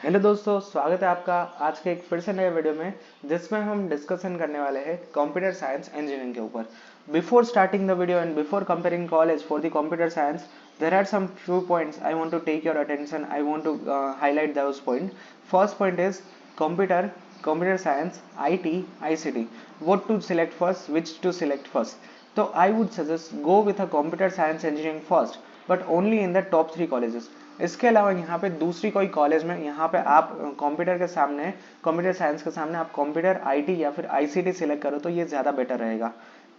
Hello दोस्तों, स्वागत है आपका आज के एक फिर से नए वीडियो में जिसमें हम डिस्कशन करने वाले हैं कंप्यूटर साइंस इंजीनियरिंग के ऊपर। Before starting the video and before comparing college for the computer science, there are some few points I want to take your attention. I want to highlight those points. First point is computer science, IT, ICT. What to select first, which to select first. So I would suggest go with a computer science engineering first, but only in the top 3 colleges. इसके अलावा यहाँ पे दूसरी कोई college में यहाँ पे आप कंप्यूटर साइंस के सामने आप कंप्यूटर आईटी या फिर आईसीटी सिलेक्ट करो तो ये ज़्यादा बेटर रहेगा।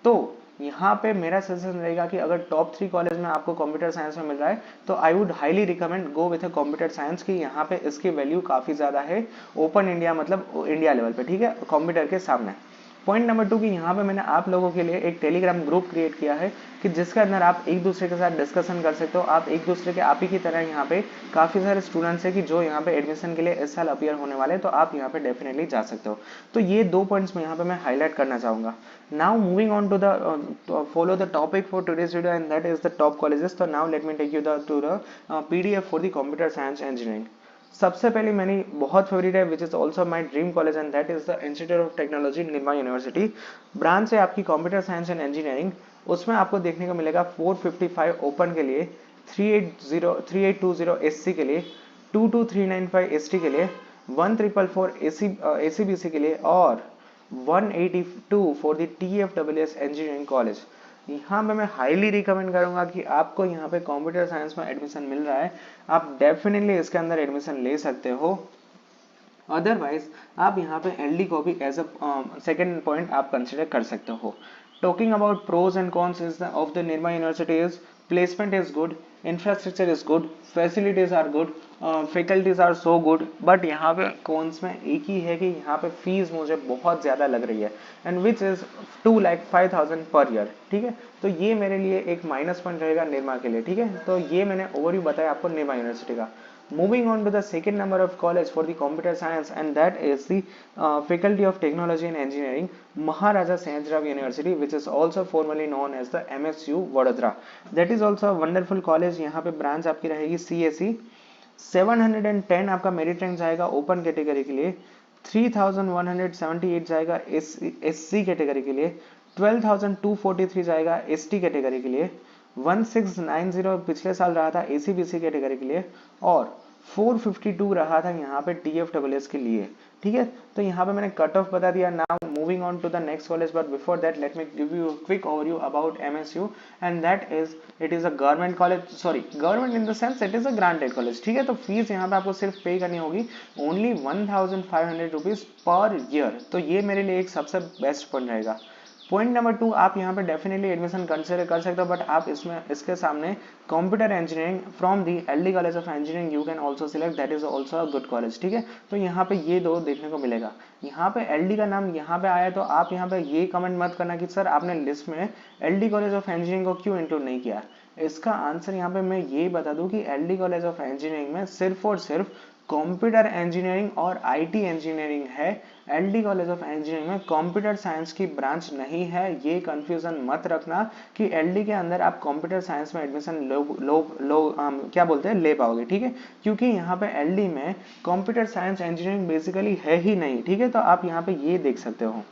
तो यहाँ पे मेरा सजेशन रहेगा कि अगर टॉप 3 कॉलेज में आपको कंप्यूटर साइंस में मिल रहा है तो I would highly recommend go with a computer science की यहाँ पे इसकी वैल्यू काफ़ी ज़्यादा है ओपन इंडिया मतलब इंडिया लेवल पे, ठीक है, कंप्यूटर के सामने। पॉइंट नंबर 2 की यहाँ पे मैंने आप लोगों के लिए एक टेलीग्राम ग्रुप क्रिएट किया है कि जिसके अंदर आप एक दूसरे के साथ डिस्कशन कर सकते हो। आप एक दूसरे के आप ही की तरह यहाँ पे काफ़ी सारे स्टूडेंट्स हैं कि जो यहाँ पे एडमिशन के लिए इस साल अपीयर होने वाले हैं, तो आप यहाँ पे डेफिनेटली जा सकते हो। तो ये 2 पॉइंट्स में यहाँ पे मैं हाईलाइट करना चाहूँगा। Now moving on to the follow the topic for today's video and that is the top colleges. तो now let me take you to the PDF for the computer science engineering. सबसे पहले मेरी बहुत favourite है which is also my dream college and that is the institute of technology Nirma university. Branch है आपकी computer science and engineering. उसमें आपको देखने को मिलेगा 455 ओपन के लिए, 3820 एससी के लिए, 22395 एसटी के लिए, 1444 एसीबीसी के लिए और 182 for the TFWS engineering college. यहाँ पे मैं हाईली रिकमेंड करूंगा कि आपको यहाँ पे कंप्यूटर साइंस में एडमिशन मिल रहा है, आप डेफिनेटली इसके अंदर एडमिशन ले सकते हो। अदरवाइज आप यहाँ पे एलडी को भी एज अ सेकेंड पॉइंट आप कंसिडर कर सकते हो। Talking about pros and cons of the Nirma university is placement is good, infrastructure is good, facilities are good, faculties are so good. But यहाँ पे कॉन्स में एक ही है कि यहाँ पे फीस मुझे बहुत ज़्यादा लग रही है and which is 2,05,000 per year, ठीक है। तो ये मेरे लिए एक माइनस पॉइंट रहेगा निर्मा के लिए, ठीक है। तो ये मैंने ओवरव्यू बताया आपको निर्मा यूनिवर्सिटी का। Moving on to the second number of college for the computer science and that is the Faculty of Technology and Engineering, Maharaja Sayanjirav University, which is also formerly known as the MSU Vadodara. That is also a wonderful college. यहाँ पे branch आपकी रहेगी CSE। 710 आपका merit rank जाएगा open category के लिए, 3178 जाएगा SC category के लिए, 12,243 जाएगा ST कैटेगरी के लिए, 1690 पिछले साल रहा था ACBC कैटेगरी के लिए और 452 रहा था यहाँ पे TFWS के लिए, ठीक है। तो यहाँ पे मैंने कट ऑफ बता दिया। Now moving on to the next college, but before that let me give you quick overview about MSU and that is it is a government college, sorry government in the sense it is a granted college, ठीक है। तो fees यहाँ पे आपको सिर्फ पे करनी होगी ओनली 1,500 रुपीज पर ईयर। तो ये मेरे लिए एक सबसे बेस्ट पॉइंट रहेगा। पॉइंट नंबर 2, आप यहाँ पे डेफिनेटली एडमिशन कंसिडर कर सकते हो, बट आप इसमें इसके सामने computer engineering from the LD college of engineering you can also select, that is also a good college, ठीक है। तो यहाँ पे ये 2 देखने को मिलेगा। यहाँ पे LD का नाम यहाँ पे आया तो आप यहाँ पे ये कमेंट मत करना कि सर आपने लिस्ट में LD कॉलेज ऑफ इंजीनियरिंग को क्यों इंक्लूड नहीं किया। इसका आंसर यहाँ पे मैं ये बता दूं कि LD कॉलेज ऑफ इंजीनियरिंग में सिर्फ और सिर्फ कंप्यूटर इंजीनियरिंग और IT इंजीनियरिंग है। LD कॉलेज ऑफ इंजीनियरिंग में कंप्यूटर साइंस की ब्रांच नहीं है। ये कंफ्यूजन मत रखना कि LD के अंदर आप कंप्यूटर साइंस में एडमिशन क्या बोलते हैं ले पाओगे, ठीक है, क्योंकि यहाँ पे LD में कंप्यूटर साइंस इंजीनियरिंग बेसिकली है ही नहीं, ठीक है। तो आप यहाँ पे ये देख सकते हो।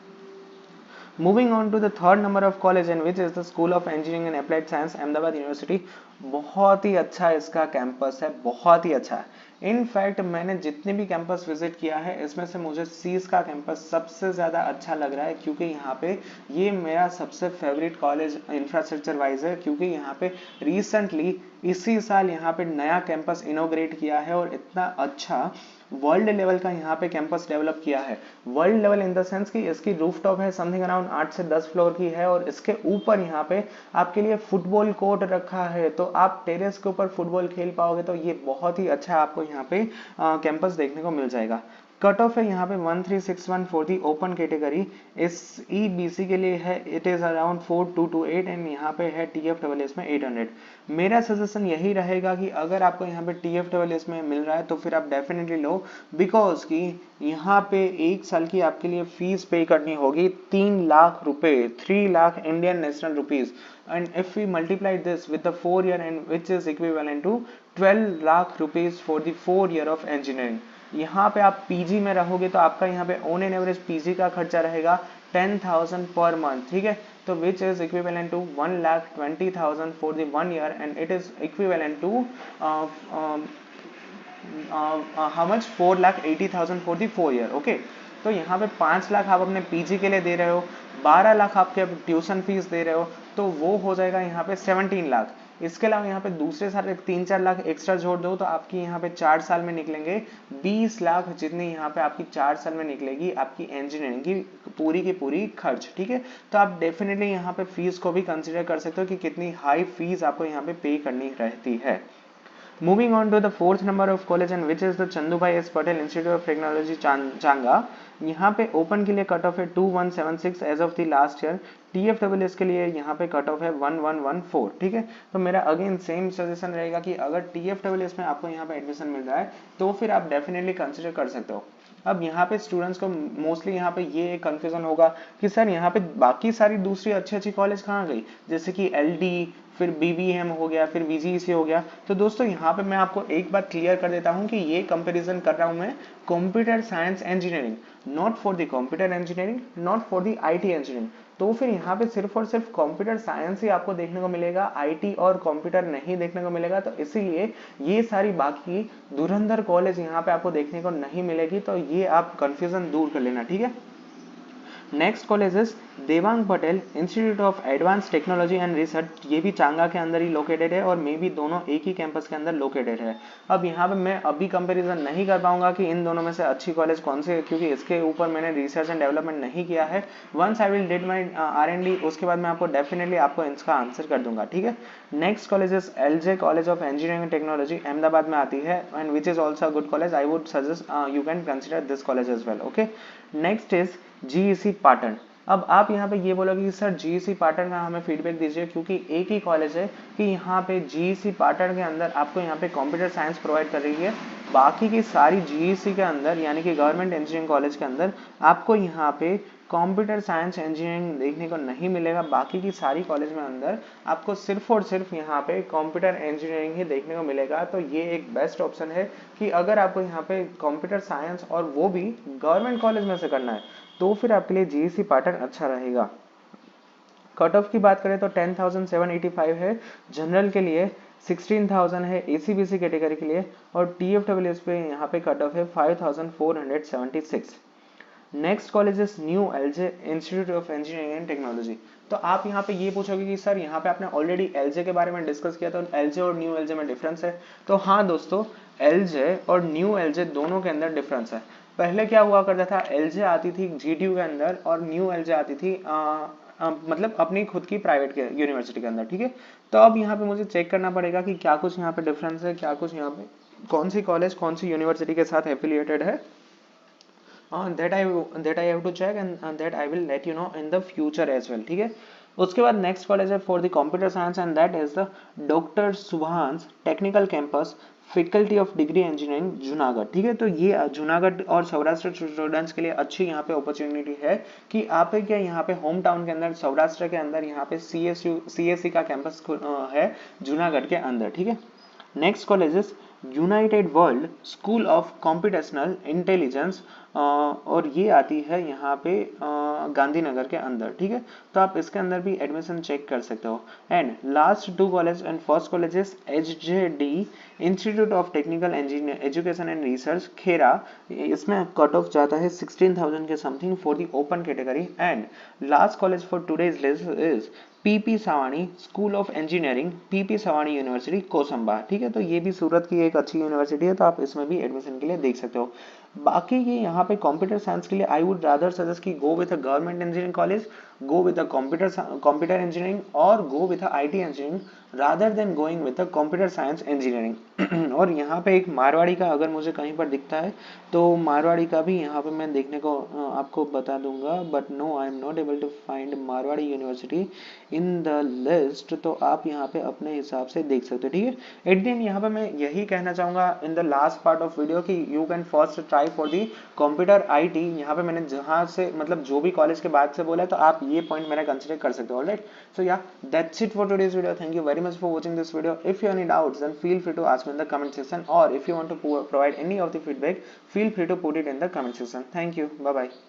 Moving on to the third number of college and which is the School of Engineering and Applied Science, Ahmedabad university. बहुत ही अच्छा इसका कैंपस है, बहुत ही अच्छा है। इनफैक्ट मैंने जितने भी कैंपस विजिट किया है इसमें से मुझे सीस का कैंपस सबसे ज़्यादा अच्छा लग रहा है, क्योंकि यहाँ पे ये मेरा सबसे फेवरेट कॉलेज इंफ्रास्ट्रक्चर वाइज है, क्योंकि यहाँ पे रिसेंटली इसी साल यहाँ पे नया कैंपस इनोग्रेट किया है और इतना अच्छा वर्ल्ड लेवल का यहाँ पे कैंपस डेवलप किया है। World level in the sense कि इसकी रूफटॉप है समथिंग अराउंड 8 से 10 फ्लोर की है और इसके ऊपर यहाँ पे आपके लिए फुटबॉल कोर्ट रखा है, तो आप टेरेस के ऊपर फुटबॉल खेल पाओगे। तो ये बहुत ही अच्छा आपको यहाँ पे कैंपस देखने को मिल जाएगा। कट ऑफ है यहाँ पे 1361 for the open category. SEBC के लिए है इट इज अराउंड 4228 एंड यहाँ पे है TFWS में 800। मेरा सजेशन यही रहेगा कि अगर आपको यहाँ पे TFWS में मिल रहा है तो फिर आप डेफिनेटली लो, बिकॉज कि यहाँ पे 1 साल की आपके लिए फीस पे करनी होगी 3 लाख रुपए, 3 lakh Indian national rupees, and if we multiply this with the 4 year and which is equivalent to 12 lakh rupees for the 4 year of engineering. यहाँ पे आप पीजी में रहोगे तो आपका यहाँ पे ऑन एन एवरेज पीजी का खर्चा रहेगा 10,000 पर मंथ, ठीक है। तो which is equivalent to 1,20,000 for the 1 year and it is equivalent to how much 4,80,000 for the 4 year, okay. तो यहाँ पे 5 लाख आप अपने पीजी के लिए दे रहे हो, 12 लाख आपके ट्यूशन फीस दे रहे हो, तो वो हो जाएगा यहाँ पे 17 लाख। इसके अलावा यहाँ पे दूसरे साल 3-4 लाख एक्स्ट्रा जोड़ दो तो आपकी यहाँ पे 4 साल में निकलेंगे 20 लाख, जितनी यहाँ पे आपकी 4 साल में निकलेगी आपकी इंजीनियरिंग की पूरी खर्च, ठीक है। तो आप डेफिनेटली यहाँ पे फीस को भी कंसिडर कर सकते हो कि कितनी हाई फीस आपको यहाँ पे करनी रहती है। Moving on to the fourth number of college and which is the Chandubhai S Patel Institute of Technology चांगा। यहाँ पे ओपन के लिए कट ऑफ है 2176 as of the last year. TFWS के लिए यहाँ पे कट ऑफ है 1114, ठीक है। तो मेरा अगेन सेम सजेशन रहेगा कि अगर TFWS में आपको यहाँ पे एडमिशन मिल रहा है तो फिर आप डेफिनेटली कंसिडर कर सकते हो। अब यहाँ पे स्टूडेंट्स को मोस्टली यहाँ पे ये कंफ्यूजन होगा कि सर यहाँ पे बाकी सारी दूसरी अच्छी कॉलेज कहाँ गई, जैसे कि LD, फिर BBM हो गया, फिर VGEC हो गया। तो दोस्तों यहाँ पे मैं आपको एक बात क्लियर कर देता हूँ कि ये कंपैरिजन कर रहा हूँ मैं computer science engineering, not for the computer engineering, not for the IT engineering. तो फिर यहाँ पे सिर्फ और सिर्फ कंप्यूटर साइंस ही आपको देखने को मिलेगा, IT और कंप्यूटर नहीं देखने को मिलेगा। तो इसीलिए ये सारी बाकी धुरंधर कॉलेज यहाँ पे आपको देखने को नहीं मिलेगी, तो ये आप कंफ्यूजन दूर कर लेना, ठीक है। Next college is Devang Patel institute of advance technology and research. ये भी चांगा के अंदर ही लोकेटेड है और मे भी दोनों एक ही कैंपस के अंदर लोकेटेड है। अब यहाँ पे मैं अभी कंपैरिजन नहीं कर पाऊंगा कि इन दोनों में से अच्छी कॉलेज कौन सी है, क्योंकि इसके ऊपर मैंने रिसर्च एंड डेवलपमेंट नहीं किया है। Once I will did my R&D, उसके बाद मैं आपको डेफिनेटली आपको इसका आंसर कर दूंगा, ठीक है। Next college is LJ college of engineering and technology, Ahmedabad में आती है and which is also good college. I would suggest you can consider this college as well, okay. Next is GEC Patan. अब आप यहाँ पे ये बोलोगे कि सर GEC पाटन का हमें फीडबैक दीजिए, क्योंकि एक ही कॉलेज है कि यहाँ पे GEC पाटन के अंदर आपको यहाँ पे कंप्यूटर साइंस प्रोवाइड कर रही है। बाकी की सारी GEC के अंदर यानी कि गवर्नमेंट इंजीनियरिंग कॉलेज के अंदर आपको यहाँ पे कंप्यूटर साइंस इंजीनियरिंग देखने को नहीं मिलेगा। बाकी की सारी कॉलेज में अंदर आपको सिर्फ और सिर्फ यहाँ पे कंप्यूटर इंजीनियरिंग ही देखने को मिलेगा। तो ये एक बेस्ट ऑप्शन है कि अगर आपको यहाँ पे कंप्यूटर साइंस और वो भी गवर्नमेंट कॉलेज में से करना है तो फिर आपके लिए GEC पाटन अच्छा रहेगा। कट ऑफ की बात करें तो 10,785 है, जनरल के लिए 16,000 है, ACBC कैटेगरी के लिए, और TFWS पे यहाँ पे कट ऑफ है 5,476। Next college is new LJ institute of engineering and technology. तो आप यहाँ पे ये पूछोगे कि सर यहाँ पे आपने ऑलरेडी LJ के बारे में डिस्कस किया, तो LJ और न्यू LJ में डिफरेंस है। तो हाँ दोस्तों, LJ और न्यू LJ दोनों के अंदर डिफरेंस है। पहले क्या हुआ करता था, LJ आती थी GTU के अंदर और न्यू LJ आती थी मतलब अपनी खुद की प्राइवेट के यूनिवर्सिटी के अंदर, ठीक है। तो अब यहाँ पे मुझे चेक करना पड़ेगा कि क्या कुछ यहाँ पे डिफरेंस है, क्या कुछ यहाँ पे कौन सी कॉलेज कौन सी यूनिवर्सिटी के साथ एफिलिएटेड है। that I have to check and that I will let you know in the future as well, ठीक है। उसके बाद नेक्स्ट कॉलेज है for the computer science and that is the doctor Subhash technical campus faculty of degree engineering Junagadh, ठीक है। तो ये जूनागढ़ और सौराष्ट्र स्टूडेंट्स के लिए अच्छी यहाँ पे अपॉर्चुनिटी है कि आप क्या यहाँ पे होम टाउन के अंदर सौराष्ट्र के अंदर यहाँ पे CSE का कैंपस है जूनागढ़ के अंदर, ठीक है। Next college is United world school of computational intelligence और ये आती है यहाँ पे गांधीनगर के अंदर, ठीक है। तो आप इसके अंदर भी एडमिशन चेक कर सकते हो। And last 2 college and first college is HJD institute of technical education and research Khera. इसमें कट ऑफ जाता है 16,000 के something for the open category. And last college for today's list is PP Savani school of engineering, PP Savani university Kosamba, ठीक है। तो ये भी सूरत की एक अच्छी यूनिवर्सिटी है, तो आप इसमें भी एडमिशन के लिए देख सकते हो। बाकी की यहाँ पे कंप्यूटर साइंस के लिए आई वुड रादर सजेस्ट कि go with a government engineering college, go with a computer engineering और go with a IT engineering rather than going with a computer science engineering. और यहाँ पे एक मारवाड़ी का अगर मुझे कहीं पर दिखता है तो मारवाड़ी का भी यहाँ पे मैं देखने को आपको बता दूंगा, but no I am not able to find Marwadi university in the list. तो आप यहाँ पे अपने हिसाब से देख सकते हो, ठीक है। एट द एंड यहाँ पे मैं यही कहना चाहूंगा in the last part of video कि you can first try for the computer IT। यहाँ पे मैंने जहाँ से मतलब जो भी कॉलेज के बाद से बोला है तो आप ये पॉइंट मेरा कंसिडर कर सकते हो। ऑलराइट, सो या that's it for today's video. Thank you very much for watching this video. If you have any doubts, then feel free to ask me in the comment section, or if you want to provide any of the feedback, feel free to put it in the comment section. Thank you. Bye bye.